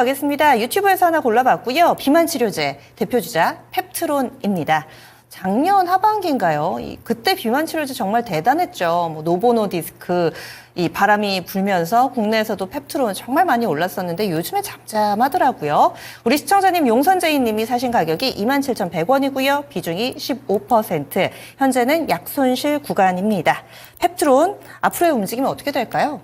가겠습니다. 유튜브에서 하나 골라봤고요. 비만 치료제 대표주자 펩트론입니다. 작년 하반기인가요? 그때 비만 치료제 정말 대단했죠. 뭐 노보노디스크, 이 바람이 불면서 국내에서도 펩트론 정말 많이 올랐었는데 요즘에 잠잠하더라고요. 우리 시청자님 용선재인 님이 사신 가격이 27,100원이고요. 비중이 15%. 현재는 약손실 구간입니다. 펩트론 앞으로의 움직임이 어떻게 될까요?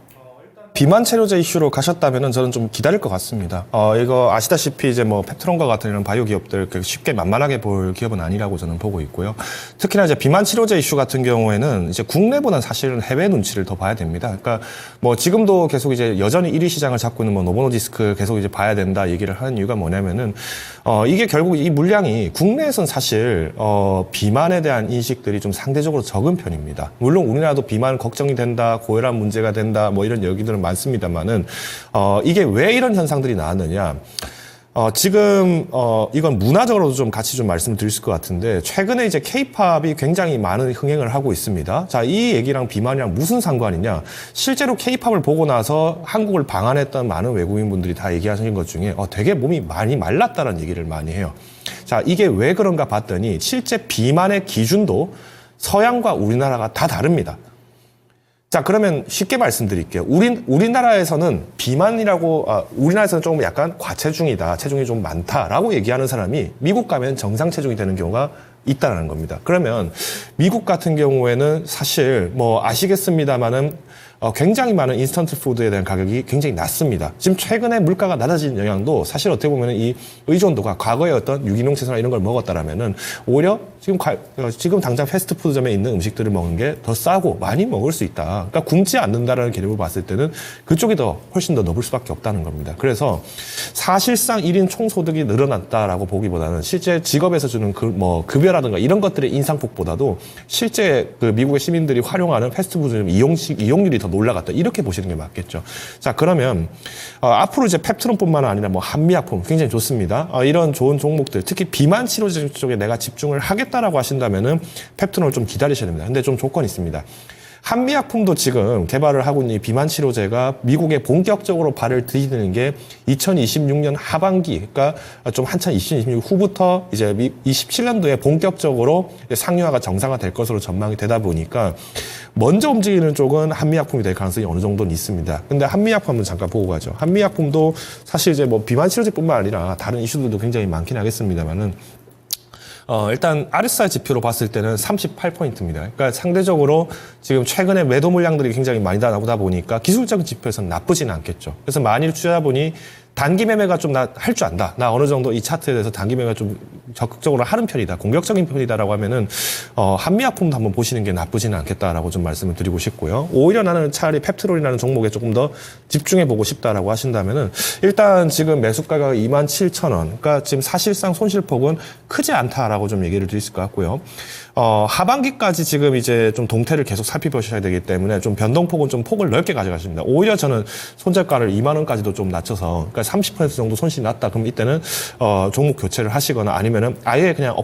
비만 치료제 이슈로 가셨다면은 저는 좀 기다릴 것 같습니다. 이거 아시다시피 이제 뭐 펩트론과 같은 이런 바이오 기업들 쉽게 만만하게 볼 기업은 아니라고 저는 보고 있고요. 특히나 이제 비만 치료제 이슈 같은 경우에는 이제 국내보다는 사실은 해외 눈치를 더 봐야 됩니다. 그러니까 뭐 지금도 계속 이제 여전히 1위 시장을 잡고 있는 뭐 노보노디스크 계속 이제 봐야 된다 얘기를 하는 이유가 뭐냐면은 이게 결국 이 물량이 국내에선 사실 비만에 대한 인식들이 좀 상대적으로 적은 편입니다. 물론 우리나라도 비만 걱정이 된다, 고혈압 문제가 된다, 뭐 이런 얘기들은 많습니다만은 이게 왜 이런 현상들이 나왔느냐? 지금 이건 문화적으로도 좀 같이 좀 말씀을 드릴 것 같은데 최근에 이제 K-팝이 굉장히 많은 흥행을 하고 있습니다. 자, 이 얘기랑 비만이랑 무슨 상관이냐? 실제로 K-팝을 보고 나서 한국을 방한했던 많은 외국인분들이 다 얘기하시는 것 중에 되게 몸이 많이 말랐다는 얘기를 많이 해요. 자, 이게 왜 그런가 봤더니 실제 비만의 기준도 서양과 우리나라가 다 다릅니다. 자, 그러면 쉽게 말씀드릴게요. 우리나라에서는 비만이라고, 우리나라에서는 조금 약간 과체중이다, 체중이 좀 많다라고 얘기하는 사람이 미국 가면 정상 체중이 되는 경우가 있다는 겁니다. 그러면 미국 같은 경우에는 사실 뭐 아시겠습니다만은 굉장히 많은 인스턴트 푸드에 대한 가격이 굉장히 낮습니다. 지금 최근에 물가가 낮아진 영향도 사실 어떻게 보면 이 의존도가 과거에 어떤 유기농 채소나 이런 걸 먹었다라면은 오히려 지금 당장 패스트푸드점에 있는 음식들을 먹는 게 더 싸고 많이 먹을 수 있다. 그러니까 굶지 않는다라는 개념을 봤을 때는 그쪽이 훨씬 더 높을 수밖에 없다는 겁니다. 그래서 사실상 1인 총소득이 늘어났다라고 보기보다는 실제 직업에서 주는 급여라든가 이런 것들의 인상폭보다도 실제 그 미국의 시민들이 활용하는 패스트푸드 이용률이 더 올라갔다. 이렇게 보시는 게 맞겠죠. 자, 그러면 앞으로 이제 펩트론뿐만 아니라 뭐 한미약품 굉장히 좋습니다. 이런 좋은 종목들, 특히 비만 치료제 쪽에 내가 집중을 하겠다라고 하신다면은 펩트론을 좀 기다리셔야 됩니다. 근데 좀 조건이 있습니다. 한미약품도 지금 개발을 하고 있는 이 비만 치료제가 미국에 본격적으로 발을 들이대는 게 2026년 하반기, 그러니까 좀 한참 2026 후부터 이제 27년도에 본격적으로 상용화가 정상화될 것으로 전망이 되다 보니까 먼저 움직이는 쪽은 한미약품이 될 가능성이 어느 정도는 있습니다. 근데 한미약품 한번 잠깐 보고 가죠. 한미약품도 사실 이제 뭐 비만 치료제뿐만 아니라 다른 이슈들도 굉장히 많긴 하겠습니다만은 일단 RSI 지표로 봤을 때는 38포인트입니다. 그러니까 상대적으로 지금 최근에 매도 물량들이 굉장히 많이 나오다 보니까 기술적인 지표에서는 나쁘지는 않겠죠. 그래서 만일 투자자분이 단기 매매가 좀 나 할 줄 안다. 나 어느 정도 이 차트에 대해서 단기 매매가 좀 적극적으로 하는 편이다. 공격적인 편이다라고 하면은 한미약품도 한번 보시는 게 나쁘지는 않겠다라고 좀 말씀을 드리고 싶고요. 오히려 나는 차라리 펩트론이라는 종목에 조금 더 집중해 보고 싶다라고 하신다면은 일단 지금 매수가가 27,000원. 그러니까 지금 사실상 손실폭은 크지 않다라고 좀 얘기를 드릴 수 있을 것 같고요. 하반기까지 지금 이제 좀 동태를 계속 살펴보셔야 되기 때문에 좀 변동폭은 좀 폭을 넓게 가져가십니다. 오히려 저는 손절가를 2만 원까지도 좀 낮춰서, 그러니까 30% 정도 손실이 났다. 그럼 이때는 종목 교체를 하시거나 아니면은 아예 그냥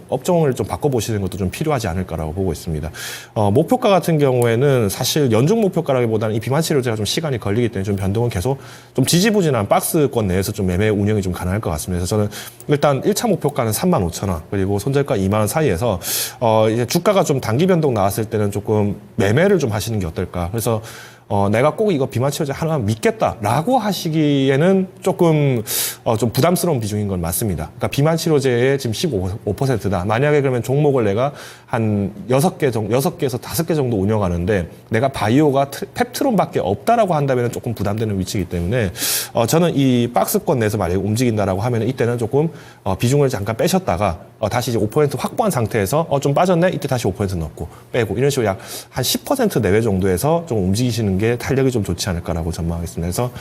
업종을 좀 바꿔보시는 것도 좀 필요하지 않을까라고 보고 있습니다. 목표가 같은 경우에는 사실 연중 목표가라기보다는 이 비만 치료제가 좀 시간이 걸리기 때문에 좀 변동은 계속 좀 지지부진한 박스권 내에서 좀 매매 운영이 좀 가능할 것 같습니다. 그래서 저는 일단 1차 목표가는 35,000원 그리고 손절가 2만 원 사이에서 이제 주가가 좀 단기 변동 나왔을 때는 조금 매매를 좀 하시는 게 어떨까. 그래서 내가 꼭 이거 비만 치료제 하나 믿겠다라고 하시기에는 조금 좀 부담스러운 비중인 건 맞습니다. 그러니까 비만 치료제의 지금 15%다. 만약에 그러면 종목을 내가 한 6개에서 5개 정도 운영하는데 내가 바이오가 펩트론밖에 없다라고 한다면 조금 부담되는 위치이기 때문에 저는 이 박스권 내에서 만약에 움직인다라고 하면 이때는 조금 비중을 잠깐 빼셨다가 다시 이제 5% 확보한 상태에서 좀 빠졌네? 이때 다시 5% 넣고 빼고 이런 식으로 약 한 10% 내외 정도에서 좀 움직이시는 게 탄력이 좀 좋지 않을까라고 전망하겠습니다. 그래서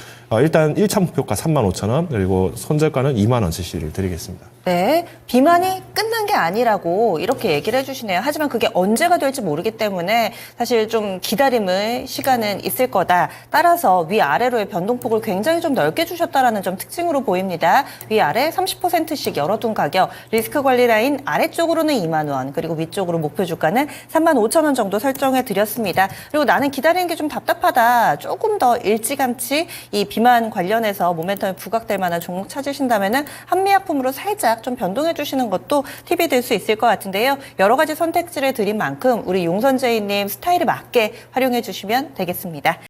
일단 1차 목표가 35,000원 그리고 손절가는 2만 원 제시를 드리겠습니다. 네, 비만이 끝난 게 아니라고 이렇게 얘기를 해주시네요. 하지만 그게 언제가 될지 모르기 때문에 사실 좀 기다림의 시간은 있을 거다. 따라서 위아래로의 변동폭을 굉장히 좀 넓게 주셨다라는 점 특징으로 보입니다. 위아래 30%씩 열어둔 가격, 리스크 관리 라인 아래쪽으로는 2만 원, 그리고 위쪽으로 목표 주가는 3만 5천 원 정도 설정해 드렸습니다. 그리고 나는 기다리는 게 좀 답답하다. 조금 더 일찌감치 이 비만 관련해서 모멘텀이 부각될 만한 종목 찾으신다면은 한미약품으로 살짝 좀 변동해 주시는 것도 팁이 될 수 있을 것 같은데요. 여러 가지 선택지를 드린 만큼 우리 용선재희님 스타일에 맞게 활용해 주시면 되겠습니다.